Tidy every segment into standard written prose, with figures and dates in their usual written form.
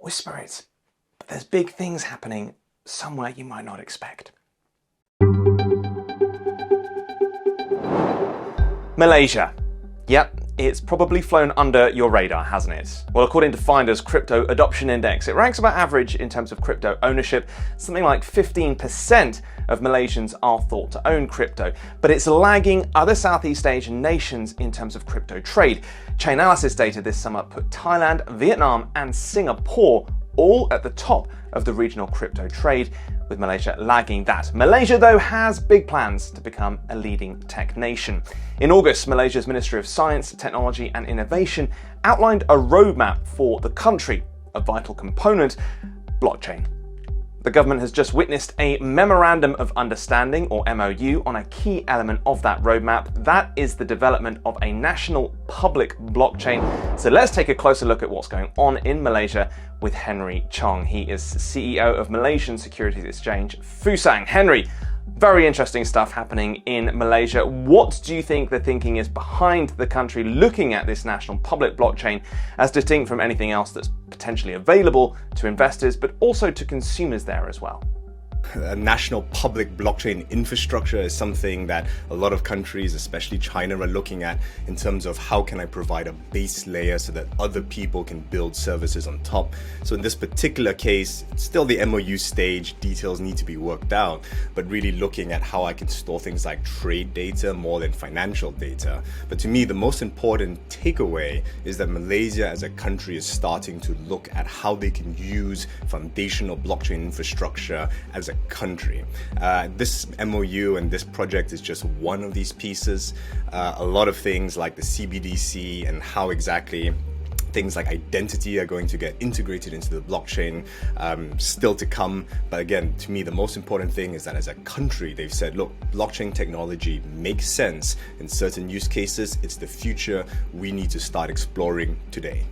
whisper it, but there's big things happening somewhere you might not expect. Malaysia. Yep, it's probably flown under your radar, hasn't it? Well, according to Finder's Crypto Adoption Index, it ranks about average in terms of crypto ownership. Something like 15% of Malaysians are thought to own crypto, but it's lagging other Southeast Asian nations in terms of crypto trade. Chainalysis data this summer put Thailand, Vietnam, and Singapore all at the top of the regional crypto trade, with Malaysia lagging that. Malaysia, though, has big plans to become a leading tech nation. In August, Malaysia's Ministry of Science, Technology and Innovation outlined a roadmap for the country, a vital component, blockchain. The government has just witnessed a Memorandum of Understanding, or MOU, on a key element of that roadmap. That is the development of a national public blockchain. So let's take a closer look at what's going on in Malaysia with Henry Chong. He is CEO of Malaysian Securities Exchange, Fusang. Henry, very interesting stuff happening in Malaysia. What do you think the thinking is behind the country looking at this national public blockchain as distinct from anything else that's potentially available to investors, but also to consumers there as well? A national public blockchain infrastructure is something that a lot of countries, especially China, are looking at in terms of how can I provide a base layer so that other people can build services on top. So in this particular case, it's still the MOU stage, details need to be worked out, but really looking at how I can store things like trade data more than financial data. But to me, the most important takeaway is that Malaysia as a country is starting to look at how they can use foundational blockchain infrastructure as a country. This MOU and this project is just one of these pieces. A lot of things like the CBDC and how exactly things like identity are going to get integrated into the blockchain, still to come. But again, to me, the most important thing is that as a country, they've said, look, blockchain technology makes sense in certain use cases. It's the future we need to start exploring today.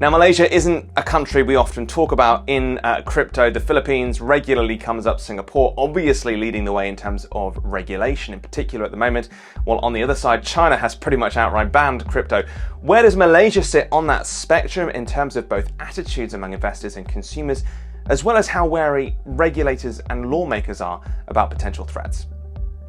Now, Malaysia isn't a country we often talk about in crypto. The Philippines regularly comes up, Singapore obviously leading the way in terms of regulation in particular at the moment, while on the other side, China has pretty much outright banned crypto. Where does Malaysia sit on that spectrum in terms of both attitudes among investors and consumers, as well as how wary regulators and lawmakers are about potential threats?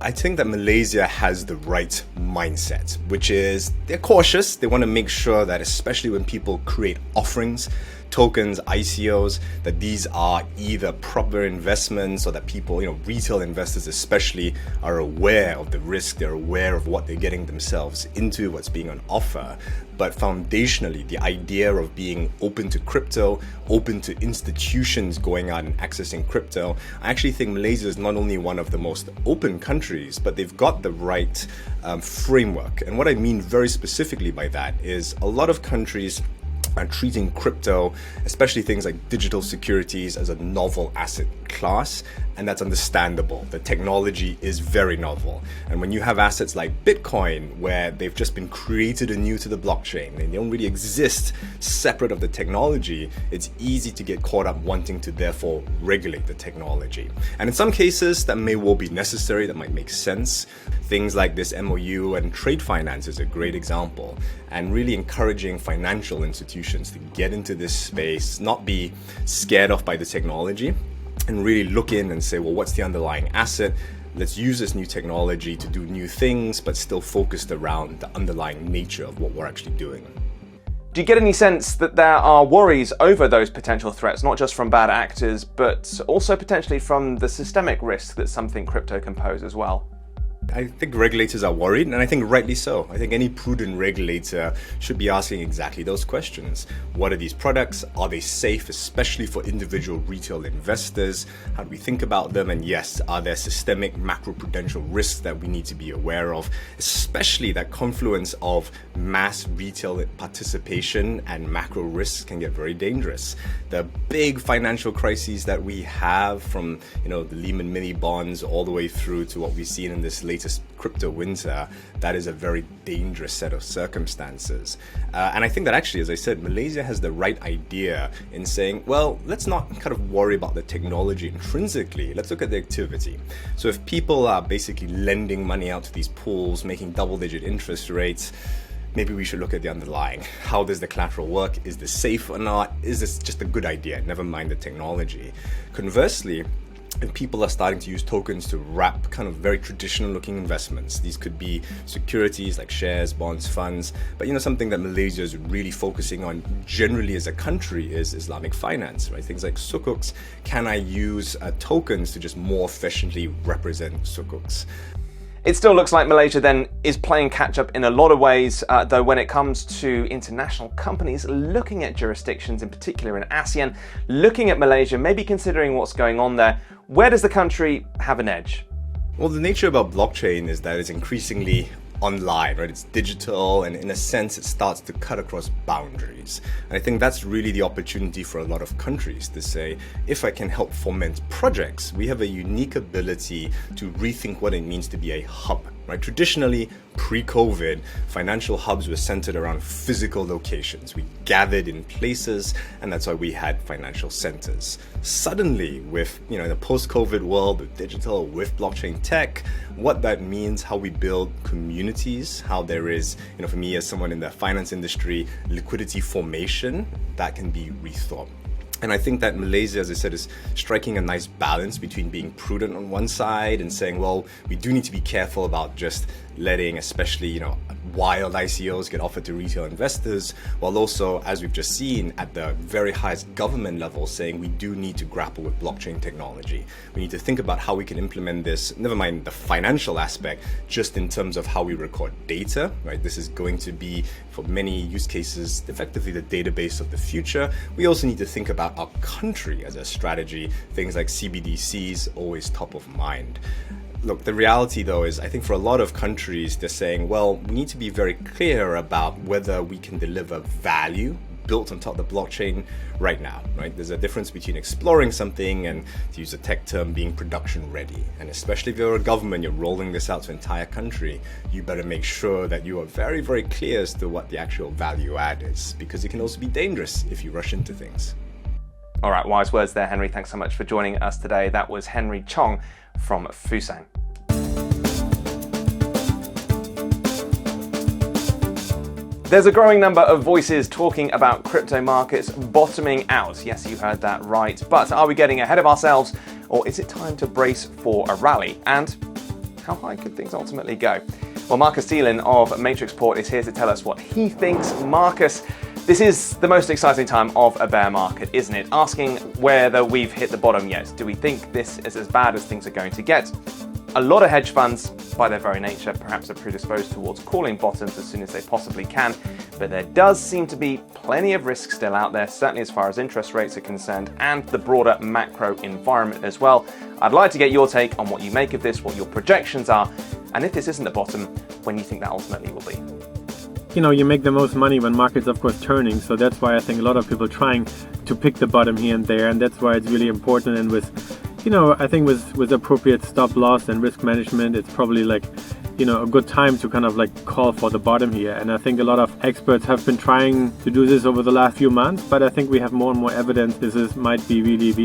I think that Malaysia has the right mindset, which is they're cautious. They want to make sure that, especially when people create offerings, tokens, ICOs, that these are either proper investments or that people, retail investors especially, are aware of the risk, they're aware of what they're getting themselves into, what's being on offer. But foundationally, the idea of being open to crypto, open to institutions going out and accessing crypto, I actually think Malaysia is not only one of the most open countries, but they've got the right framework. And what I mean very specifically by that is a lot of countries are treating crypto, especially things like digital securities, as a novel asset class, and that's understandable. The technology is very novel. And when you have assets like Bitcoin, where they've just been created anew to the blockchain and they don't really exist separate of the technology, it's easy to get caught up wanting to therefore regulate the technology. And in some cases, that may well be necessary, that might make sense. Things like this MOU and trade finance is a great example, and really encouraging financial institutions to get into this space, not be scared off by the technology, and really look in and say, well, what's the underlying asset? Let's use this new technology to do new things, but still focused around the underlying nature of what we're actually doing. Do you get any sense that there are worries over those potential threats, not just from bad actors, but also potentially from the systemic risk that some think crypto can pose as well? I think regulators are worried, and I think rightly so. I think any prudent regulator should be asking exactly those questions. What are these products? Are they safe, especially for individual retail investors? How do we think about them? And yes, are there systemic macroprudential risks that we need to be aware of, especially that confluence of mass retail participation and macro risks can get very dangerous. The big financial crises that we have, from the Lehman mini bonds all the way through to what we've seen in this latest crypto winter, that is a very dangerous set of circumstances. And I think that actually, as I said, Malaysia has the right idea in saying, well, let's not kind of worry about the technology intrinsically. Let's look at the activity. So if people are basically lending money out to these pools, making double-digit interest rates, maybe we should look at the underlying. How does the collateral work? Is this safe or not? Is this just a good idea? Never mind the technology. Conversely, and people are starting to use tokens to wrap kind of very traditional looking investments. These could be securities like shares, bonds, funds, but something that Malaysia is really focusing on generally as a country is Islamic finance, right? Things like sukuks. Can I use tokens to just more efficiently represent sukuks? It still looks like Malaysia then is playing catch up in a lot of ways, though when it comes to international companies looking at jurisdictions, in particular in ASEAN, looking at Malaysia, maybe considering what's going on there, where does the country have an edge? Well, the nature about blockchain is that it's increasingly online, right? It's digital, and in a sense, it starts to cut across boundaries. And I think that's really the opportunity for a lot of countries to say, if I can help foment projects, we have a unique ability to rethink what it means to be a hub, right? Traditionally, pre-COVID, financial hubs were centered around physical locations. We gathered in places, and that's why we had financial centers. Suddenly, with the post-COVID world, with digital, with blockchain tech, what that means, how we build communities, how there is, for me as someone in the finance industry, liquidity formation, that can be rethought. And I think that Malaysia, as I said, is striking a nice balance between being prudent on one side and saying, well, we do need to be careful about just letting, especially, wild ICOs get offered to retail investors, while also, as we've just seen, at the very highest government level, saying we do need to grapple with blockchain technology. We need to think about how we can implement this, never mind the financial aspect, just in terms of how we record data, right? This is going to be, for many use cases, effectively the database of the future. We also need to think about our country as a strategy. Things like CBDCs, always top of mind. Look, the reality though is I think for a lot of countries, they're saying, well, we need to be very clear about whether we can deliver value built on top of the blockchain right now, right? There's a difference between exploring something and, to use a tech term, being production ready. And especially if you're a government, you're rolling this out to an entire country, you better make sure that you are very, very clear as to what the actual value add is, because it can also be dangerous if you rush into things. All right, wise words there, Henry. Thanks so much for joining us today. That was Henry Chong from Fusang. There's a growing number of voices talking about crypto markets bottoming out. Yes, you heard that right. But are we getting ahead of ourselves, or is it time to brace for a rally? And how high could things ultimately go? Well, Marcus Thielen of Matrix Port is here to tell us what he thinks. Marcus, this is the most exciting time of a bear market, isn't it? Asking whether we've hit the bottom yet. Do we think this is as bad as things are going to get? A lot of hedge funds, by their very nature, perhaps are predisposed towards calling bottoms as soon as they possibly can, but there does seem to be plenty of risk still out there, certainly as far as interest rates are concerned, and the broader macro environment as well. I'd like to get your take on what you make of this, what your projections are, and if this isn't the bottom, when you think that ultimately will be. You make the most money when markets, of course, turning. So that's why I think a lot of people are trying to pick the bottom here and there. And that's why it's really important. And with, I think with appropriate stop loss and risk management, it's probably a good time to kind of call for the bottom here. And I think a lot of experts have been trying to do this over the last few months, but I think we have more and more evidence this might be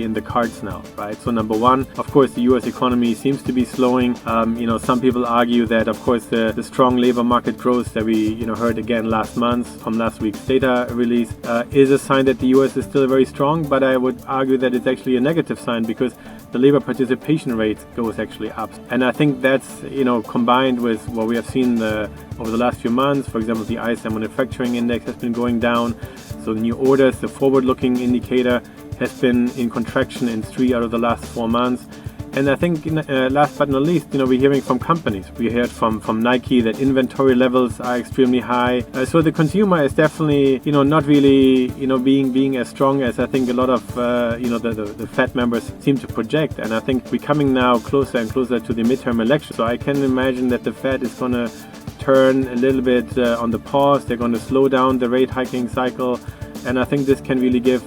in the cards now, right? So number one, of course, the US economy seems to be slowing. Some people argue that, of course, the strong labor market growth that we, heard again last month from last week's data release is a sign that the US is still very strong, but I would argue that it's actually a negative sign because the labor participation rate goes actually up. And I think that's, combined with what we have seen over the last few months. For example, the ISM manufacturing index has been going down. So the new orders, the forward-looking indicator, has been in contraction in 3 out of the last 4 months. And I think last but not least, we're hearing from companies. We heard from Nike that inventory levels are extremely high. So the consumer is definitely, not really, being as strong as I think a lot of, the Fed members seem to project. And I think we're coming now closer and closer to the midterm election. So I can imagine that the Fed is going to turn a little bit on the pause. They're going to slow down the rate hiking cycle. And I think this can really give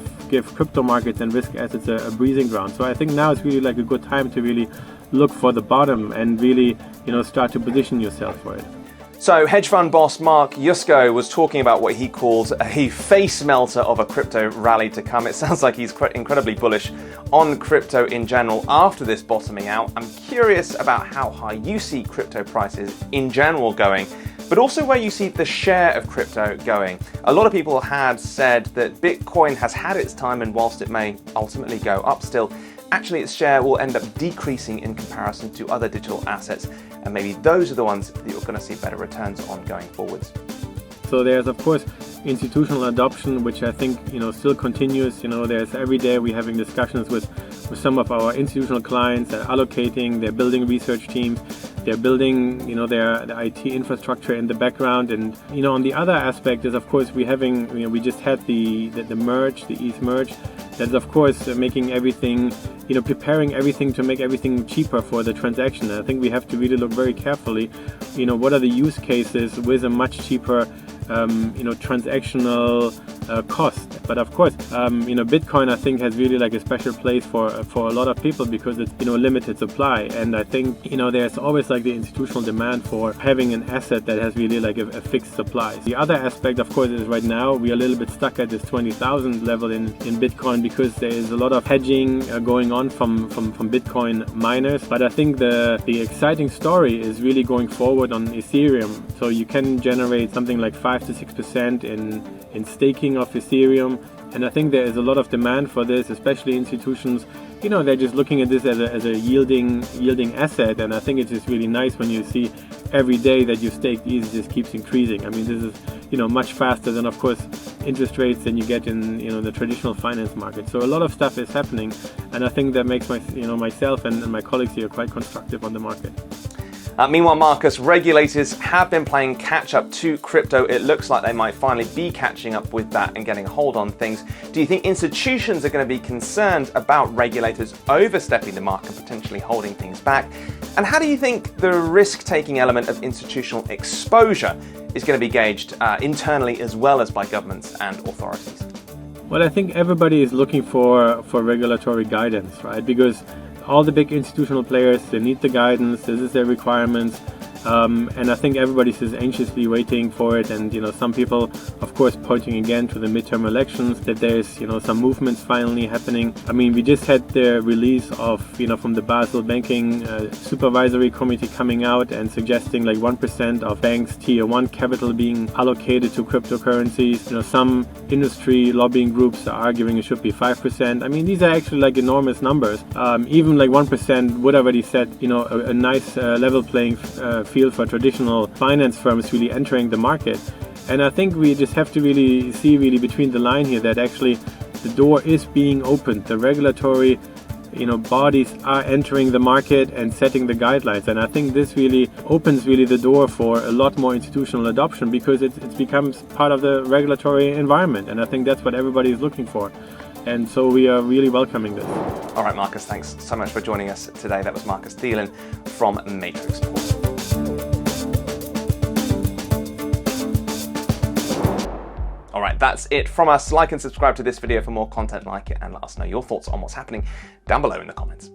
crypto markets and risk assets a breathing ground. So I think now it's really a good time to really look for the bottom and really, start to position yourself for it. So hedge fund boss Mark Yusko was talking about what he calls a face melter of a crypto rally to come. It sounds like he's incredibly bullish on crypto in general after this bottoming out. I'm curious about how high you see crypto prices in general going, but also where you see the share of crypto going. A lot of people had said that Bitcoin has had its time, and whilst it may ultimately go up still, actually its share will end up decreasing in comparison to other digital assets, and maybe those are the ones that you're going to see better returns on going forwards. So there's of course institutional adoption, which I think still continues. There's every day we're having discussions with some of our institutional clients. They're allocating, they're building research teams, they're building their IT infrastructure in the background. And on the other aspect is of course we just had the merge, the ETH merge. That's of course making everything, preparing everything to make everything cheaper for the transaction. And I think we have to really look very carefully, what are the use cases with a much cheaper, transactional cost. But of course, Bitcoin I think has really like a special place for a lot of people because it's limited supply. And I think there's always like the institutional demand for having an asset that has really like a fixed supply. The other aspect of course is right now we are a little bit stuck at this 20,000 level in Bitcoin because there is a lot of hedging going on from Bitcoin miners. But I think the exciting story is really going forward on Ethereum. So you can generate something like 5 to 6% in staking of Ethereum, and I think there is a lot of demand for this, especially institutions. They're just looking at this as a yielding asset, and I think it's just really nice when you see every day that you stake ETH just keeps increasing. I mean, this is much faster than of course interest rates than you get in the traditional finance market. So a lot of stuff is happening, and I think that makes myself and my colleagues here quite constructive on the market. Meanwhile, Marcus, regulators have been playing catch up to crypto. It looks like they might finally be catching up with that and getting a hold on things. Do you think institutions are going to be concerned about regulators overstepping the mark and potentially holding things back? And how do you think the risk-taking element of institutional exposure is going to be gauged internally as well as by governments and authorities? Well, I think everybody is looking for regulatory guidance, right? Because all the big institutional players, they need the guidance, this is their requirements, and I think everybody's just anxiously waiting for it. And some people of course pointing again to the midterm elections, that there's some movements finally happening. I mean, we just had the release of from the Basel Banking Supervisory Committee coming out and suggesting like 1% of banks' tier 1 capital being allocated to cryptocurrencies. Some industry lobbying groups are arguing it should be 5%. I mean, these are actually like enormous numbers. Even like 1% would already set a nice level playing field for traditional finance firms really entering the market. And I think we just have to really see between the line here that actually the door is being opened. The regulatory bodies are entering the market and setting the guidelines. And I think this really opens the door for a lot more institutional adoption because it becomes part of the regulatory environment. And I think that's what everybody is looking for. And so we are really welcoming this. All right, Marcus, thanks so much for joining us today. That was Marcus Thielen from Matrix. All right, that's it from us. Like and subscribe to this video for more content like it, and let us know your thoughts on what's happening down below in the comments.